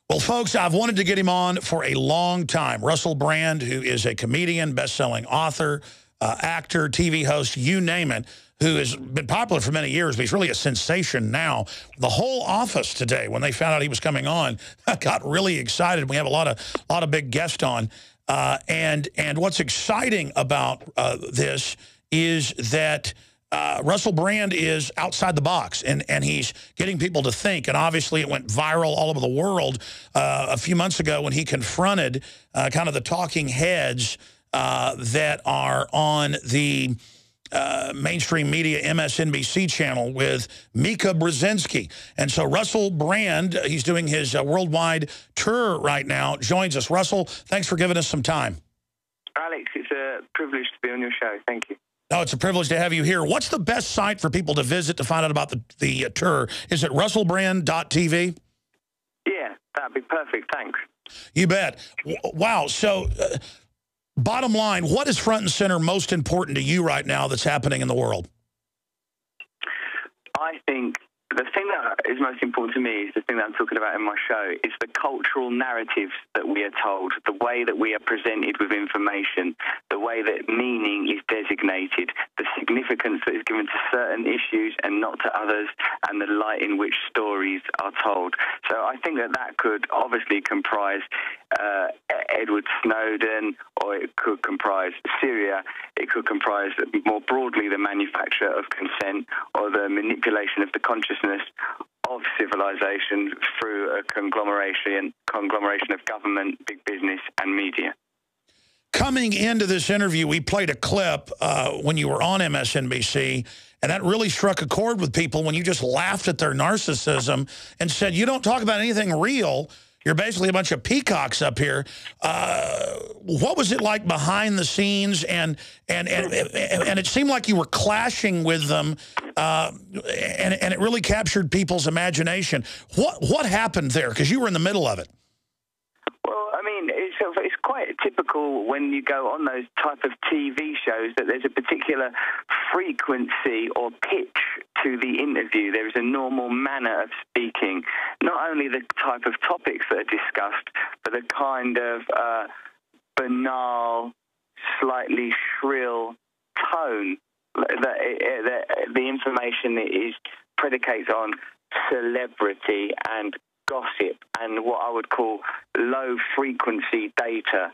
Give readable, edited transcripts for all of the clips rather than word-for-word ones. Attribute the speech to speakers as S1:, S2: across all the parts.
S1: Well, folks, I've wanted to get him on for a long time. Russell Brand, who is a comedian, best-selling author, actor, TV host, you name it, who has been popular for many years, but he's really a sensation now. The whole office today, when they found out he was coming on, got really excited. We have a lot of big guests on. And what's exciting about this is that Russell Brand is outside the box, and he's getting people to think. And obviously it went viral all over the world a few months ago when he confronted kind of the talking heads that are on the mainstream media MSNBC channel with Mika Brzezinski. And so Russell Brand, he's doing his worldwide tour right now, joins us. Russell, thanks for giving us some time.
S2: Alex, it's a privilege to be on your show. Thank you.
S1: Oh, it's a privilege to have you here. What's the best site for people to visit to find out about the tour? Is it russellbrand.tv?
S2: Yeah, that'd be perfect. Thanks.
S1: You bet. Wow. So bottom line, what is front and center most important to you right now that's happening in the world?
S2: I think the thing that is most important to me is the thing that I'm talking about in my show. It's the cultural narratives that we are told, the way that we are presented with information, the way that meaning is designated, the significance that is given to certain issues and not to others, and the light in which stories are told. So I think that that could obviously comprise Edward Snowden, or it could comprise Syria. It could comprise more broadly the manufacture of consent or the manipulation of the consciousness of civilization through a conglomeration of government, big business, and media.
S1: Coming into this interview, we played a clip when you were on MSNBC, and that really struck a chord with people when you just laughed at their narcissism and said, you don't talk about anything real. You're basically a bunch of peacocks up here. What was it like behind the scenes? And it seemed like you were clashing with them, and it really captured people's imagination. What happened there? Because you were in the middle of it.
S2: Well, I mean, it's quite typical when you go on those type of TV shows that there's a particular frequency or pitch to the interview. There is a normal manner of speaking, not only the type of topics that are discussed, but the kind of banal, slightly shrill tone that the information is predicates on celebrity and gossip and what I would call low-frequency data,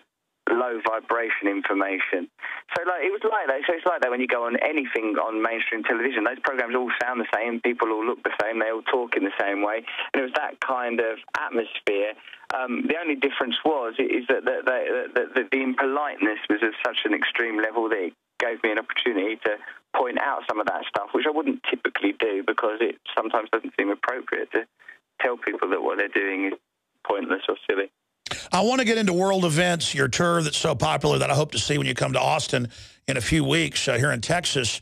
S2: low-vibration information. So it was like that. So it's like that when you go on anything on mainstream television. Those programs all sound the same. People all look the same. They all talk in the same way. And it was that kind of atmosphere. The only difference is that the impoliteness was of such an extreme level that it gave me an opportunity to point out some of that stuff, which I wouldn't typically do because it sometimes doesn't seem appropriate to tell people that what they're doing is pointless or silly.
S1: I want to get into world events, your tour that's so popular that I hope to see when you come to Austin in a few weeks here in Texas.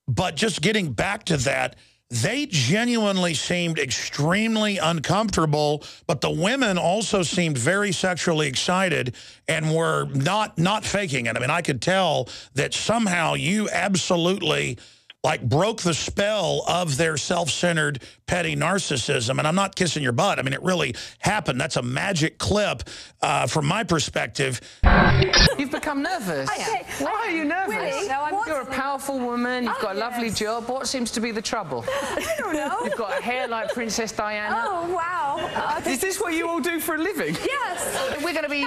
S1: But just getting back to that, they genuinely seemed extremely uncomfortable, but the women also seemed very sexually excited and were not faking it. I mean, I could tell that somehow you absolutely broke the spell of their self-centered, petty narcissism. And I'm not kissing your butt. I mean, it really happened. That's a magic clip from my perspective.
S3: You've become nervous. Why are you nervous?
S4: Really? No,
S3: you're a powerful woman. You've got a lovely job. What seems to be the trouble?
S4: I don't know.
S3: You've got a hair like Princess Diana.
S4: Oh, wow.
S3: Is this what you all do for a living?
S4: Yes.
S3: We're going to be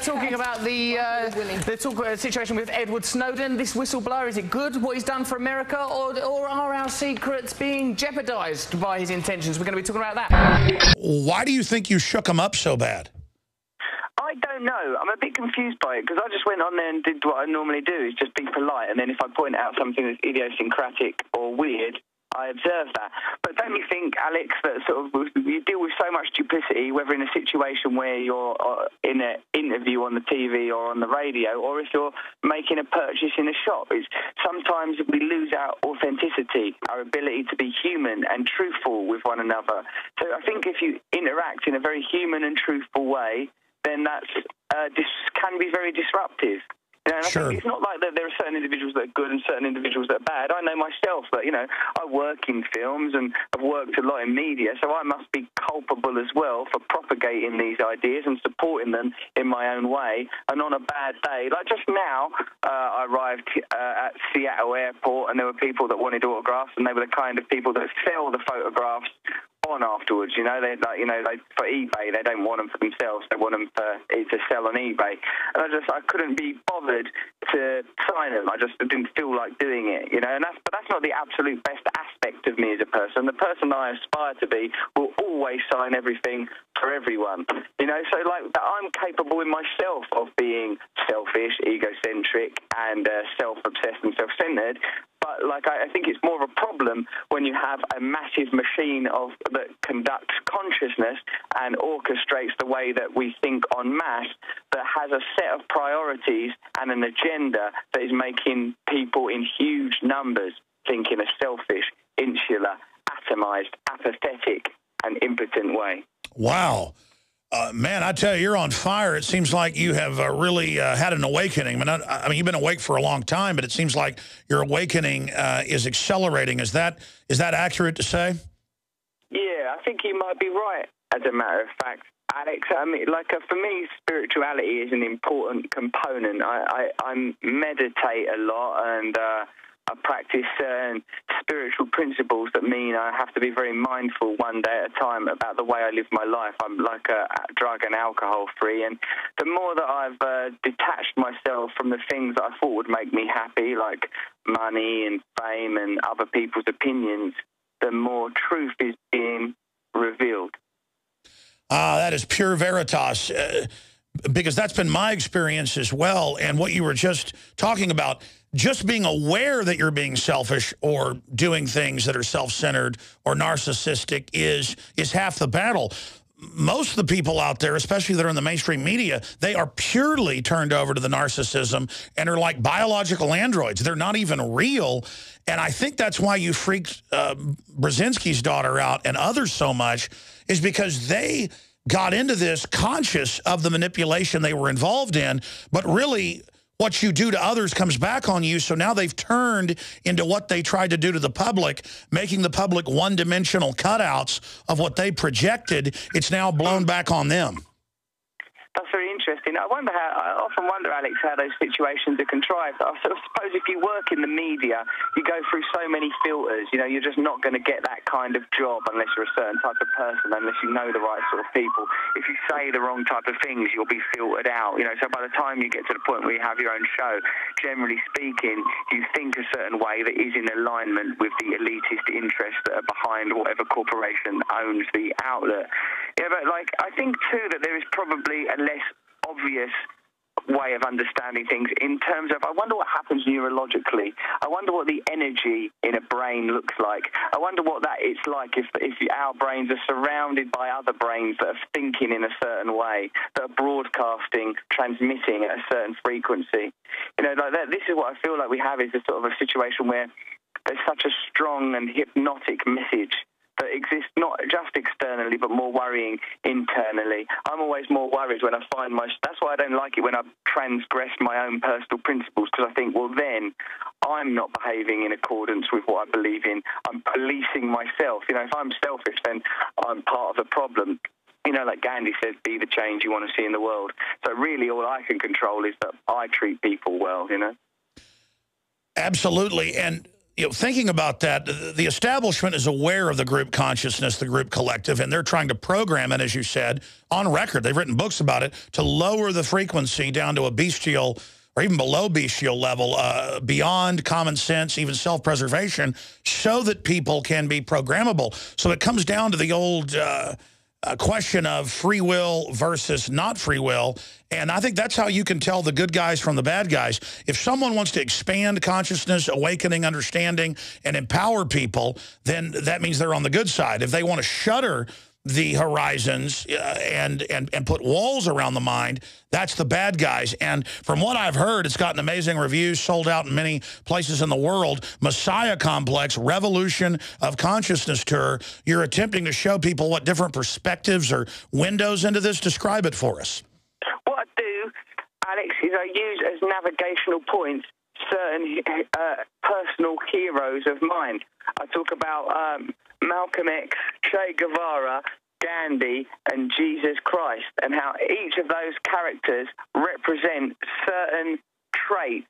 S3: talking about the situation with Edward Snowden, this whistleblower. Is it good, what he's done for America, or are our secrets being jeopardized by his intentions? We're going to be talking about that.
S1: Why do you think you shook him up so bad?
S2: I don't know. I'm a bit confused by it because I just went on there and did what I normally do, is just be polite. And then if I point out something that's idiosyncratic or weird, I observe that. But don't you think, Alex, that sort of you deal with so much duplicity, whether in a situation where you're in an interview on the TV or on the radio, or if you're making a purchase in a shop, is sometimes we lose our authenticity, our ability to be human and truthful with one another. So I think if you interact in a very human and truthful way, then that's can be very disruptive. You know, and
S1: Sure.
S2: I think it's not like that there are certain individuals that are good and certain individuals that are bad. I know myself that, you know, I work in films and I've worked a lot in media, so I must be culpable as well for propagating these ideas and supporting them in my own way. And on a bad day, like just now, I arrived at Seattle Airport and there were people that wanted autographs, and they were the kind of people that sell the photographs on afterwards. You know, they like, you know, they, for eBay, they don't want them for themselves, they want them to sell on eBay. And I couldn't be bothered to sign them. I just didn't feel like doing it, you know. And but that's not the absolute best aspect of me as a person. The person I aspire to be will always sign everything for everyone, you know. So like I'm capable in myself of being selfish, egocentric, and self-obsessed and self-centered. But like I think it's more of a problem when you have a massive machine that conducts consciousness and orchestrates the way that we think en masse, that has a set of priorities and an agenda that is making people in huge numbers think in a selfish, insular, atomized, apathetic, and impotent way.
S1: Wow. Man, I tell you, you're on fire. It seems like you have really had an awakening. I mean, you've been awake for a long time, but it seems like your awakening is accelerating. Is that accurate to say?
S2: Yeah, I think you might be right, as a matter of fact, Alex. I mean, like for me, spirituality is an important component. I meditate a lot, and I practice certain spiritual principles that mean I have to be very mindful one day at a time about the way I live my life. I'm like a drug and alcohol free, and the more that I've detached myself from the things that I thought would make me happy, like money and fame and other people's opinions, the more truth is being revealed.
S1: That is pure veritas, because that's been my experience as well. And what you were just talking about, just being aware that you're being selfish or doing things that are self-centered or narcissistic is half the battle. Most of the people out there, especially that are in the mainstream media, they are purely turned over to the narcissism and are like biological androids. They're not even real. And I think that's why you freaked Brzezinski's daughter out and others so much, is because they got into this conscious of the manipulation they were involved in, but really what you do to others comes back on you. So now they've turned into what they tried to do to the public, making the public one-dimensional cutouts of what they projected. It's now blown back on them.
S2: That's very interesting. I often wonder, Alex, how those situations are contrived. I sort of suppose if you work in the media, you go through so many filters. You know, you're just not going to get that kind of job unless you're a certain type of person, unless you know the right sort of people. If you say the wrong type of things, you'll be filtered out. You know, so by the time you get to the point where you have your own show, generally speaking, you think a certain way that is in alignment with the elitist interests that are behind whatever corporation owns the outlet. Yeah, but like I think too that there is probably a less obvious way of understanding things in terms of, I wonder what happens neurologically. I wonder what the energy in a brain looks like. I wonder what that it's like if our brains are surrounded by other brains that are thinking in a certain way, that are broadcasting, transmitting at a certain frequency. You know, like that. This is what I feel like we have, is a sort of a situation where there's such a strong and hypnotic message that exists not just externally but more worrying internally. I'm always more worried when I find that's why I don't like it when I transgress my own personal principles, because I think, well, then I'm not behaving in accordance with what I believe in. I'm policing myself. You know, if I'm selfish, then I'm part of the problem. You know, like Gandhi says, be the change you want to see in the world. So really all I can control is that I treat people well, you know?
S1: Absolutely. And you know, thinking about that, the establishment is aware of the group consciousness, the group collective, and they're trying to program it, as you said, on record. They've written books about it, to lower the frequency down to a bestial or even below bestial level, beyond common sense, even self-preservation, so that people can be programmable. So it comes down to the old question of free will versus not free will. And I think that's how you can tell the good guys from the bad guys. If someone wants to expand consciousness, awakening, understanding, and empower people, then that means they're on the good side. If they want to shutter the horizons and put walls around the mind, that's the bad guys. And from what I've heard, it's gotten amazing reviews, sold out in many places in the world. Messiah Complex, Revolution of Consciousness Tour. You're attempting to show people what different perspectives or windows into this. Describe it for us.
S2: What I do, Alex, Alex, is I use as navigational points certain personal heroes of mine. I talk about Malcolm X, Che Guevara, Gandhi, and Jesus Christ, and how each of those characters represent certain traits,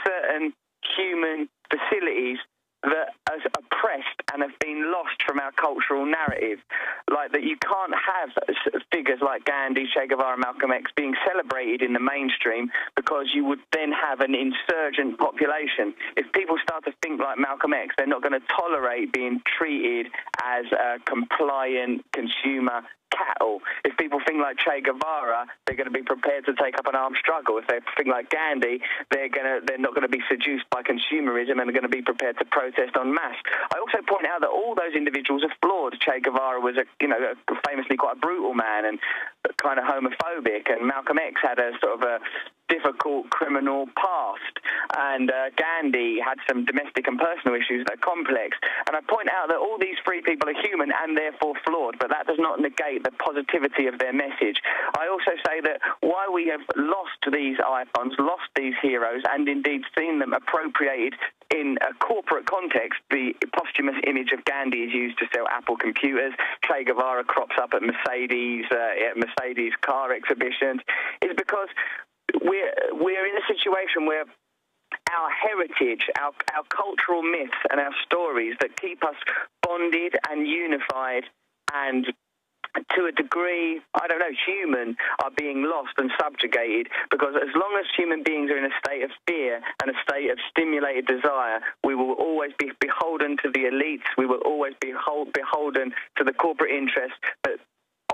S2: certain human facilities that are oppressed and have been lost from our cultural narrative. Like that you can't have figures like Gandhi, Che Guevara, Malcolm X being celebrated in the mainstream, because you would then have an insurgent population. If people start to think like Malcolm X, they're not going to tolerate being treated as a compliant consumer cattle. If people think like Che Guevara, they're going to be prepared to take up an armed struggle. If they think like Gandhi, they're not going to be seduced by consumerism, and they're going to be prepared to protest en masse. I also point out that all those individuals are flawed. Che Guevara was famously quite a brutal man and kind of homophobic, and Malcolm X had a sort of a difficult criminal past, and Gandhi had some domestic and personal issues that are complex. And I point out that all these three people are human and therefore flawed, but that does not negate the positivity of their message. I also say that while we have lost these icons, lost these heroes, and indeed seen them appropriated in a corporate context, the posthumous image of Gandhi is used to sell Apple computers. Che Guevara crops up at Mercedes car exhibitions, is because we're in a situation where our heritage, our cultural myths and our stories that keep us bonded and unified and to a degree, I don't know, human, are being lost and subjugated, because as long as human beings are in a state of fear and a state of stimulated desire, we will always be beholden to the elites. We will always be beholden to the corporate interests that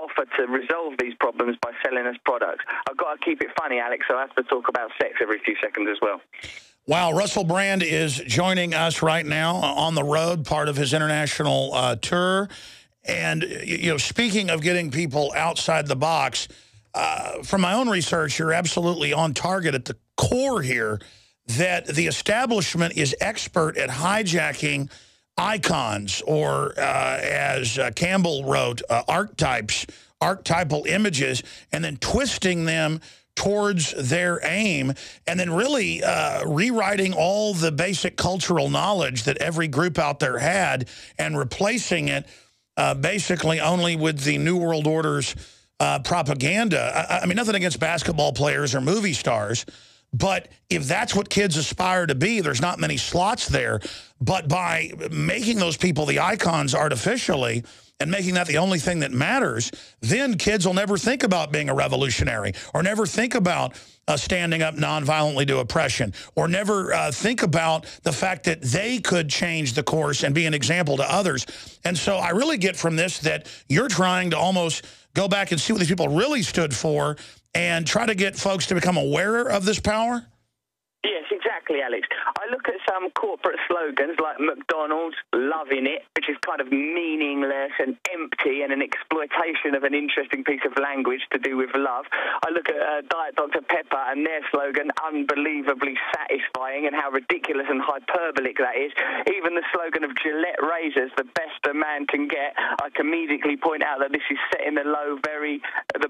S2: offer to resolve these problems by selling us products. I've got to keep it funny, Alex, so I have to talk about sex every few seconds as well.
S1: Wow, Russell Brand is joining us right now on the road, part of his international tour. And, you know, speaking of getting people outside the box, from my own research, you're absolutely on target at the core here, that the establishment is expert at hijacking icons, or as Campbell wrote, archetypal images, and then twisting them towards their aim, and then really rewriting all the basic cultural knowledge that every group out there had and replacing it basically only with the New World Order's propaganda. I mean, nothing against basketball players or movie stars, but if that's what kids aspire to be, there's not many slots there. But by making those people the icons artificially and making that the only thing that matters, then kids will never think about being a revolutionary, or never think about standing up nonviolently to oppression, or never think about the fact that they could change the course and be an example to others. And so I really get from this that you're trying to almost go back and see what these people really stood for and try to get folks to become aware of this power?
S2: Yes, exactly, Alex. I look at some corporate slogans like McDonald's, loving it, which is kind of meaningless and empty and an exploitation of an interesting piece of language to do with love. I look at Diet Dr. Pepper and their slogan, unbelievably satisfying, and how ridiculous and hyperbolic that is. Even the slogan of Gillette razors, the best a man can get, I can immediately point out that this is setting the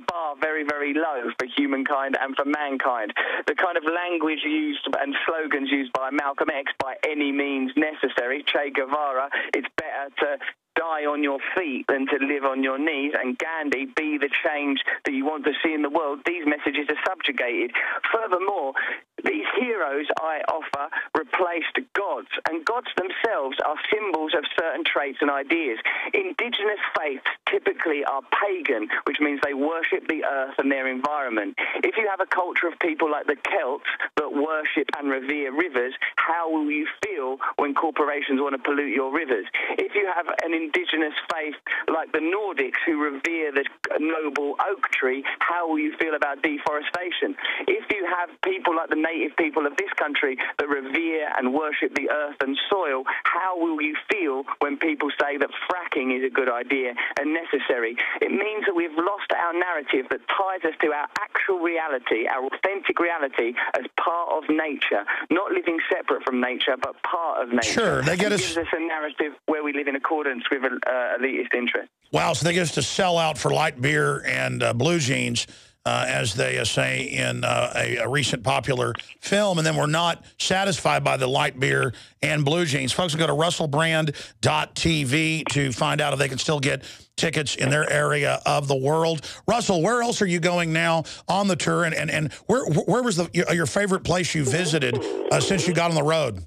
S2: bar very, very low for humankind and for mankind. The kind of language used and slogans used by Malcolm X, by any means necessary. Che Guevara, it's better to die on your feet than to live on your knees. And Gandhi, be the change that you want to see in the world. These messages are subjugated. Furthermore, these heroes I offer replaced gods, and gods themselves are symbols of certain traits and ideas. Indigenous faiths typically are pagan, which means they worship the earth and their environment. If you have a culture of people like the Celts that worship and revere rivers, how will you feel when corporations want to pollute your rivers? If you have an indigenous faith like the Nordics who revere the noble oak tree, how will you feel about deforestation? If you have people like the native people of this country that revere and worship the earth and soil, how will you feel when people say that fracking is a good idea and necessary? It means that we've lost our narrative that ties us to our actual reality, our authentic reality, as part of nature, not living separate from nature, but part of nature.
S1: Sure, they get us.
S2: It gives us a narrative where we live in accordance with elitist interest.
S1: Wow, so they get us to sell out for light beer and blue jeans, as they say in a recent popular film, and then we're not satisfied by the light beer and blue jeans. Folks can go to russellbrand.tv to find out if they can still get tickets in their area of the world. Russell, where else are you going now on the tour, and where was your favorite place you visited since you got on the road?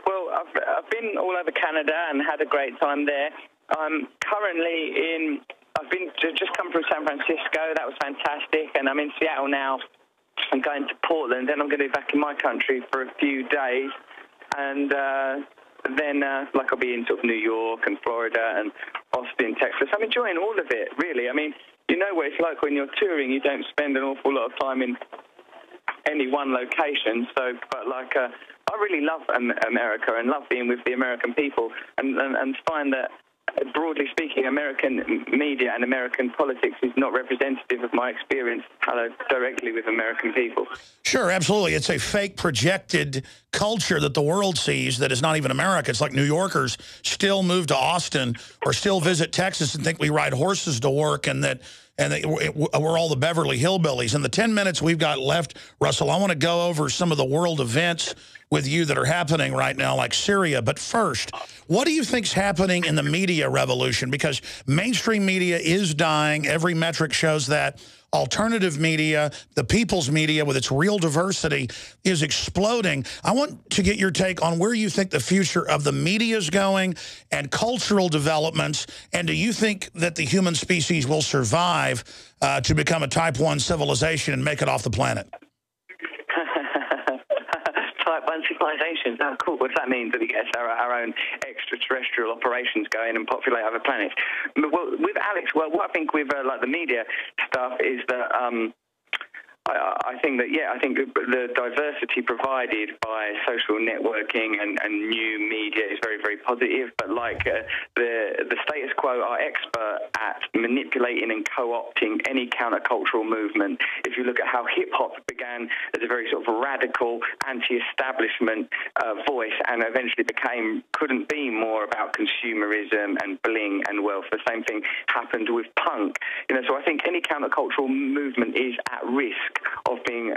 S2: Well, I've been all over Canada and had a great time there. I'm currently I've just come from San Francisco. That was fantastic. And I'm in Seattle now. I'm going to Portland. Then I'm going to be back in my country for a few days. And then I'll be in sort of New York and Florida and Austin, Texas. I'm enjoying all of it, really. I mean, you know what it's like when you're touring. You don't spend an awful lot of time in any one location. So, but I really love America and love being with the American people and find that, broadly speaking, American media and American politics is not representative of my experience directly with American people.
S1: Sure, absolutely. It's a fake projected culture that the world sees that is not even America. It's like New Yorkers still move to Austin or still visit Texas and think we ride horses to work and that we're all the Beverly Hillbillies. In the 10 minutes we've got left, Russell, I want to go over some of the world events with you that are happening right now, like Syria. But first, what do you think's happening in the media revolution? Because mainstream media is dying. Every metric shows that. Alternative media, the people's media with its real diversity is exploding. I want to get your take on where you think the future of the media is going and cultural developments. And do you think that the human species will survive to become a type 1 civilization and make it off the planet?
S2: Type 1 civilization. Oh, cool. What does that mean? That we get our own extraterrestrial operations going and populate other planets? Well, with Alex, what I think with the media stuff is that I think the diversity provided by social networking and new media is very, very positive. But the status quo are expert at manipulating and co-opting any countercultural movement. If you look at how hip-hop began as a very sort of radical anti-establishment voice and eventually couldn't be more about consumerism and bling and wealth. The same thing happened with punk. So I think any countercultural movement is at risk of being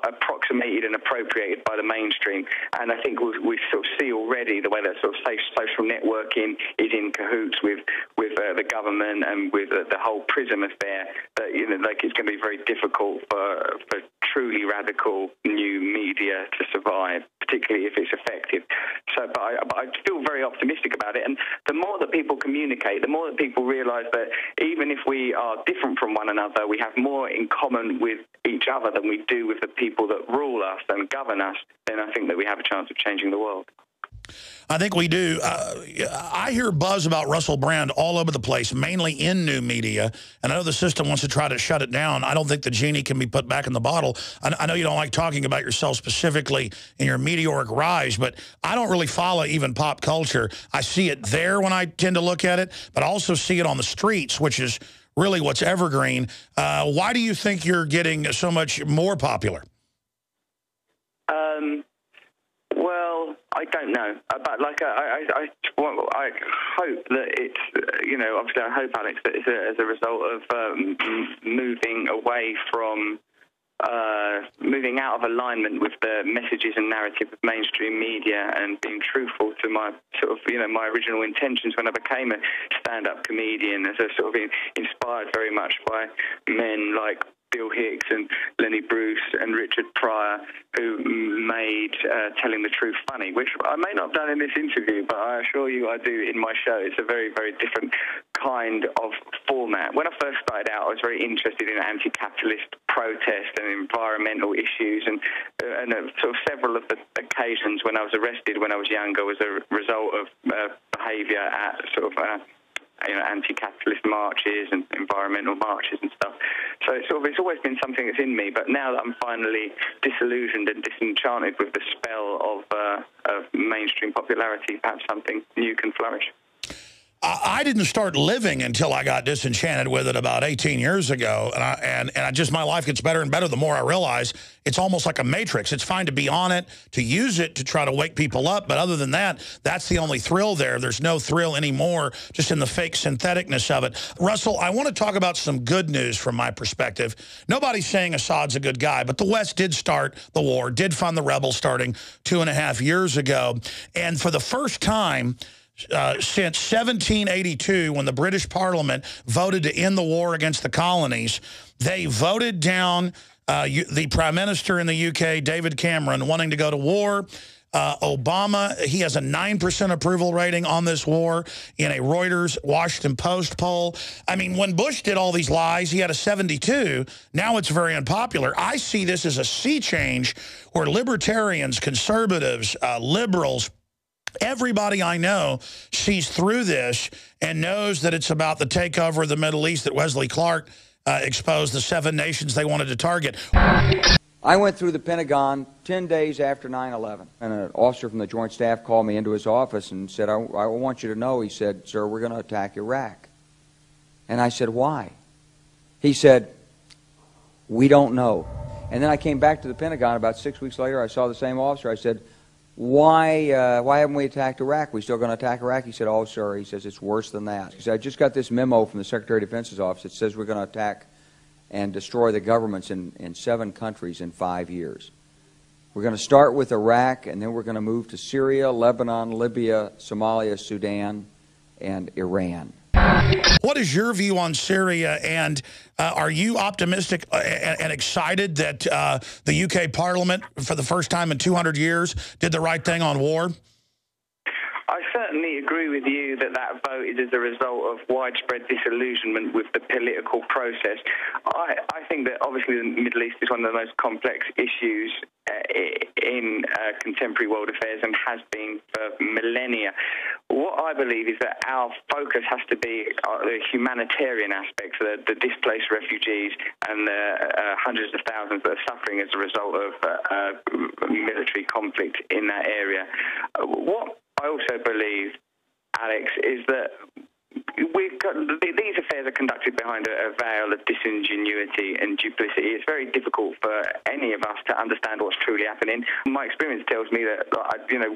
S2: approximated and appropriated by the mainstream. And I think we sort of see already the way that sort of social networking is in cahoots with the government and with the whole PRISM affair, that it's going to be very difficult for truly radical new media to survive, particularly if it's effective. But I feel very optimistic about it. And the more that people communicate, the more that people realize that even if we are different from one another, we have more in common with each other than we do with the people that rule us and govern us, then I think that we have a chance of changing the world.
S1: I think we do. I hear buzz about Russell Brand all over the place, mainly in new media. And I know the system wants to try to shut it down. I don't think the genie can be put back in the bottle. I know you don't like talking about yourself specifically in your meteoric rise, but I don't really follow even pop culture. I see it there when I tend to look at it, but I also see it on the streets, which is really what's evergreen. Why do you think you're getting so much more popular?
S2: Well, I don't know, but I hope that it's obviously I hope, Alex, that it's as a result of moving away from moving out of alignment with the messages and narrative of mainstream media and being truthful to my sort of my original intentions when I became a stand-up comedian, as a sort of inspired very much by men like Bill Hicks and Lenny Bruce and Richard Pryor, who made telling the truth funny, which I may not have done in this interview, but I assure you I do in my show. It's a very, very different kind of format. When I first started out, I was very interested in anti-capitalist protest and environmental issues, and sort of several of the occasions when I was arrested when I was younger was a result of behaviour at sort of anti-capitalist marches and environmental marches and stuff. So it's always been something that's in me. But now that I'm finally disillusioned and disenchanted with the spell of mainstream popularity, perhaps something new can flourish.
S1: I didn't start living until I got disenchanted with it about 18 years ago. And I just, my life gets better and better the more I realize it's almost like a matrix. It's fine to be on it, to use it, to try to wake people up. But other than that, that's the only thrill there. There's no thrill anymore just in the fake syntheticness of it. Russell, I want to talk about some good news from my perspective. Nobody's saying Assad's a good guy, but the West did start the war, did fund the rebels starting 2.5 years ago. And for the first time, since 1782, when the British Parliament voted to end the war against the colonies, they voted down the Prime Minister in the UK, David Cameron, wanting to go to war. Obama, he has a 9% approval rating on this war in a Reuters Washington Post poll. I mean, when Bush did all these lies, he had a 72. Now it's very unpopular. I see this as a sea change where libertarians, conservatives, liberals, everybody I know sees through this and knows that it's about the takeover of the Middle East that Wesley Clark exposed the 7 nations they wanted to target.
S5: I went through the Pentagon 10 days after 9/11, and an officer from the Joint Staff called me into his office and said, I want you to know, he said, sir, we're going to attack Iraq. And I said, why? He said, we don't know. And then I came back to the Pentagon about 6 weeks later. I saw the same officer. I said, why haven't we attacked Iraq? We still going to attack Iraq? He said, oh, sir. He says, it's worse than that. He said, I just got this memo from the Secretary of Defense's office that says we're going to attack and destroy the governments in 7 countries in 5 years. We're going to start with Iraq, and then we're going to move to Syria, Lebanon, Libya, Somalia, Sudan, and Iran.
S1: What is your view on Syria, and are you optimistic and excited that the UK Parliament, for the first time in 200 years, did the right thing on war?
S2: I certainly agree with you that that vote is as a result of widespread disillusionment with the political process. I think that obviously the Middle East is one of the most complex issues in contemporary world affairs and has been for millennia. What I believe is that our focus has to be the humanitarian aspects, the displaced refugees and the hundreds of thousands that are suffering as a result of military conflict in that area. What I also believe, Alex, is that these affairs are conducted behind a veil of disingenuity and duplicity. It's very difficult for any of us to understand what's truly happening. My experience tells me that,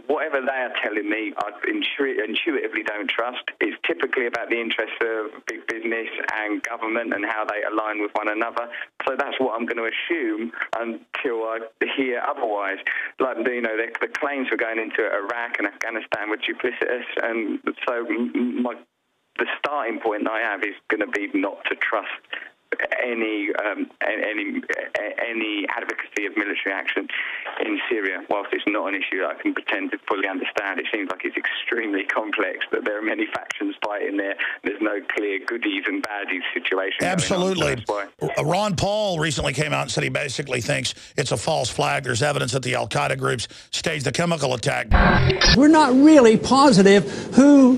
S2: whatever they are telling me, I intuitively don't trust. It's typically about the interests of big business and government and how they align with one another. So that's what I'm going to assume until I hear otherwise. Like, the claims for going into Iraq and Afghanistan were duplicitous, and so the starting point I have is going to be not to trust any advocacy of military action in Syria. Whilst it's not an issue that I can pretend to fully understand, it seems like it's extremely complex, that there are many factions fighting there. There's no clear goodies and baddies situation.
S1: Absolutely. Ron Paul recently came out and said he basically thinks it's a false flag. There's evidence that the al-Qaeda groups staged the chemical attack.
S6: We're not really positive who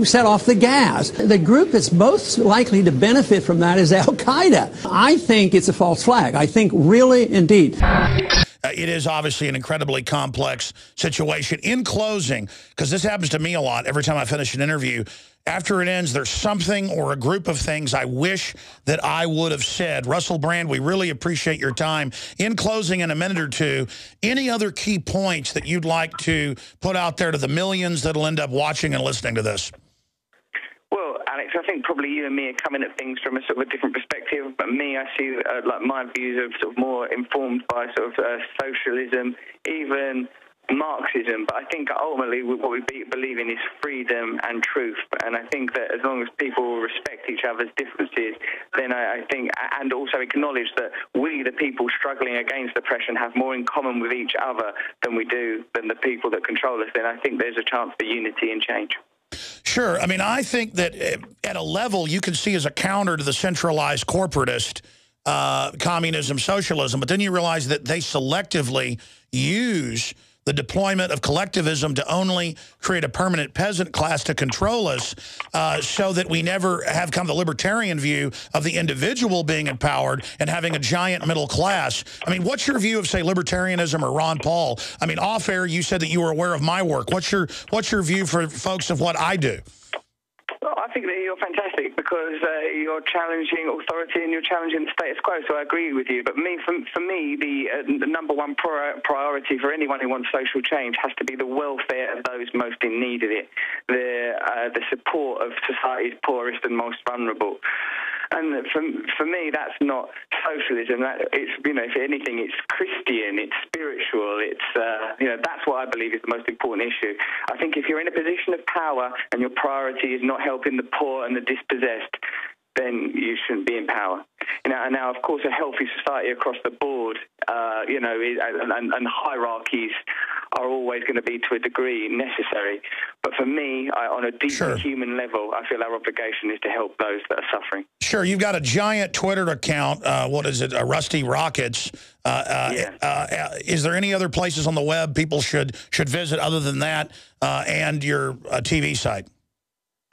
S6: set off the gas. The group that's most likely to benefit from that is al-Qaeda. I think it's a false flag. I think really, indeed.
S1: It is obviously an incredibly complex situation. In closing, because this happens to me a lot every time I finish an interview, after it ends, there's something or a group of things I wish that I would have said. Russell Brand, we really appreciate your time. In closing, in a minute or two, any other key points that you'd like to put out there to the millions that'll end up watching and listening to this?
S2: Well, Alex, I think probably you and me are coming at things from a sort of a different perspective. But me, I see like my views are sort of more informed by sort of socialism, even Marxism. But I think ultimately what we believe in is freedom and truth. And I think that as long as people respect each other's differences, then I think, and also acknowledge that we, the people struggling against oppression, have more in common with each other than the people that control us, then I think there's a chance for unity and change.
S1: Sure. I mean, I think that at a level you can see as a counter to the centralized corporatist communism, socialism, but then you realize that they selectively use the deployment of collectivism to only create a permanent peasant class to control us, so that we never have kind of the libertarian view of the individual being empowered and having a giant middle class. I mean, what's your view of, say, libertarianism or Ron Paul? I mean, off air, you said that you were aware of my work. What's your view for folks of what I do?
S2: think that you're fantastic because you're challenging authority and you're challenging the status quo, so I agree with you. But for me, the number one priority for anyone who wants social change has to be the welfare of those most in need of it, the support of society's poorest and most vulnerable. And for me, that's not socialism. It's, if anything, it's Christian, it's spiritual. It's that's what I believe is the most important issue. I think if you're in a position of power and your priority is not helping the poor and the dispossessed, then you shouldn't be in power. Now, of course, a healthy society across the board, and hierarchies are always going to be, to a degree, necessary. But for me, on a deeply human level, I feel our obligation is to help those that are suffering.
S1: Sure, you've got a giant Twitter account. What is it? Rusty Rockets. Is there any other places on the web people should visit other than that and your TV site?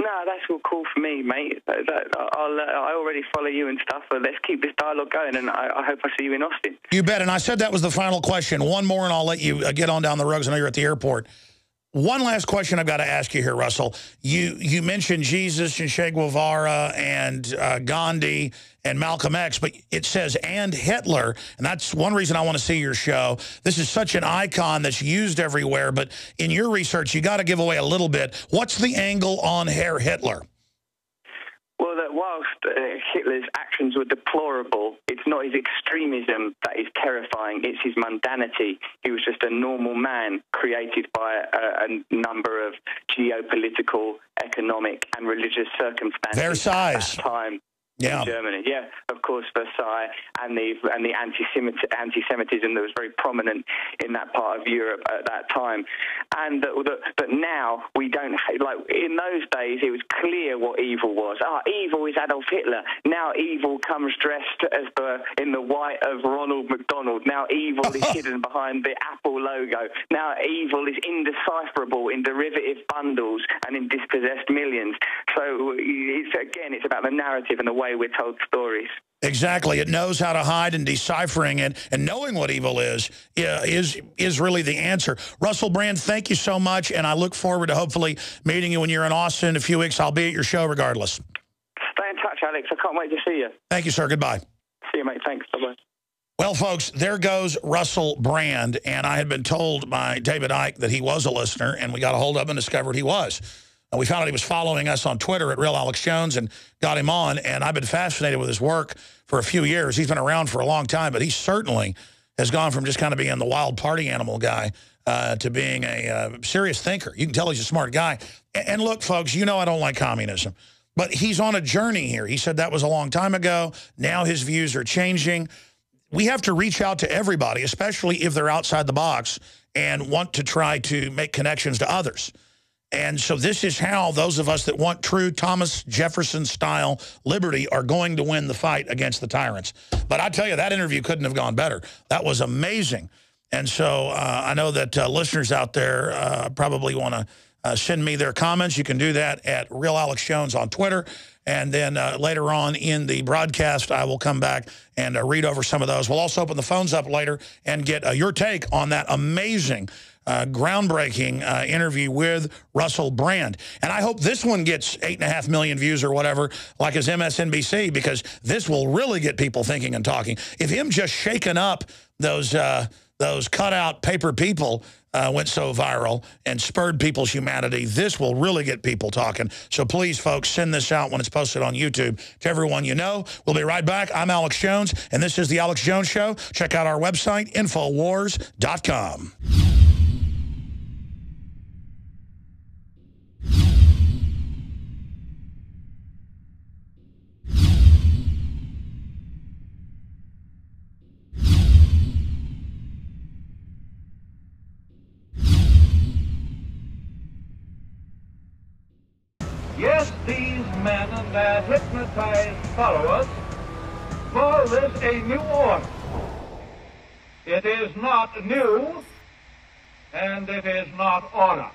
S2: No, that's all cool for me, mate. I already follow you and stuff, but let's keep this dialogue going, and I hope I see you in Austin. You
S1: bet, and I said that was the final question. One more, and I'll let you get on down the road, because I know you're at the airport. One last question I've got to ask you here, Russell. You mentioned Jesus and Che Guevara and Gandhi and Malcolm X, but it says, and Hitler, and that's one reason I want to see your show. This is such an icon that's used everywhere, but in your research, you got to give away a little bit. What's the angle on Herr Hitler?
S2: Well, that whilst Hitler's actions were deplorable, it's not his extremism that is terrifying, it's his mundanity. He was just a normal man created by a number of geopolitical, economic and religious circumstances
S1: Versailles.
S2: at that time. In Germany, of course, Versailles and the anti-Semitism that was very prominent in that part of Europe at that time, and that now we don't in those days it was clear what evil was. Evil is Adolf Hitler. Now evil comes dressed as in the white of Ronald McDonald. Now evil is hidden behind the Apple logo. Now evil is indecipherable in derivative bundles and in dispossessed millions. So it's about the narrative and the way we're told stories.
S1: Exactly. It knows how to hide, and deciphering it and knowing what evil is really the answer. Russell Brand, thank you so much, and I look forward to hopefully meeting you when you're in Austin in a few weeks. I'll be at your show regardless.
S2: Stay in touch, Alex. I can't wait to see you.
S1: Thank you, sir. Goodbye.
S2: See you, mate. Thanks. Bye-bye.
S1: Well, folks, there goes Russell Brand, and I had been told by David Icke that he was a listener, and we got a hold of him and discovered he was. We found out he was following us on Twitter at Real Alex Jones and got him on, and I've been fascinated with his work for a few years. He's been around for a long time, but he certainly has gone from just kind of being the wild party animal guy to being a serious thinker. You can tell he's a smart guy. And look, folks, you know I don't like communism, but he's on a journey here. He said that was a long time ago. Now his views are changing. We have to reach out to everybody, especially if they're outside the box and want to try to make connections to others. And so this is how those of us that want true Thomas Jefferson-style liberty are going to win the fight against the tyrants. But I tell you, that interview couldn't have gone better. That was amazing. And so I know that listeners out there probably want to send me their comments. You can do that at Real Alex Jones on Twitter. And then later on in the broadcast, I will come back and read over some of those. We'll also open the phones up later and get your take on that amazing groundbreaking interview with Russell Brand. And I hope this one gets 8.5 million views or whatever, like his MSNBC, because this will really get people thinking and talking. If him just shaking up those cutout paper people went so viral and spurred people's humanity, this will really get people talking. So please, folks, send this out when it's posted on YouTube to everyone you know. We'll be right back. I'm Alex Jones, and this is The Alex Jones Show. Check out our website, Infowars.com.
S7: Yes, these men and their hypnotized followers call this a new order. It is not new, and it is not order.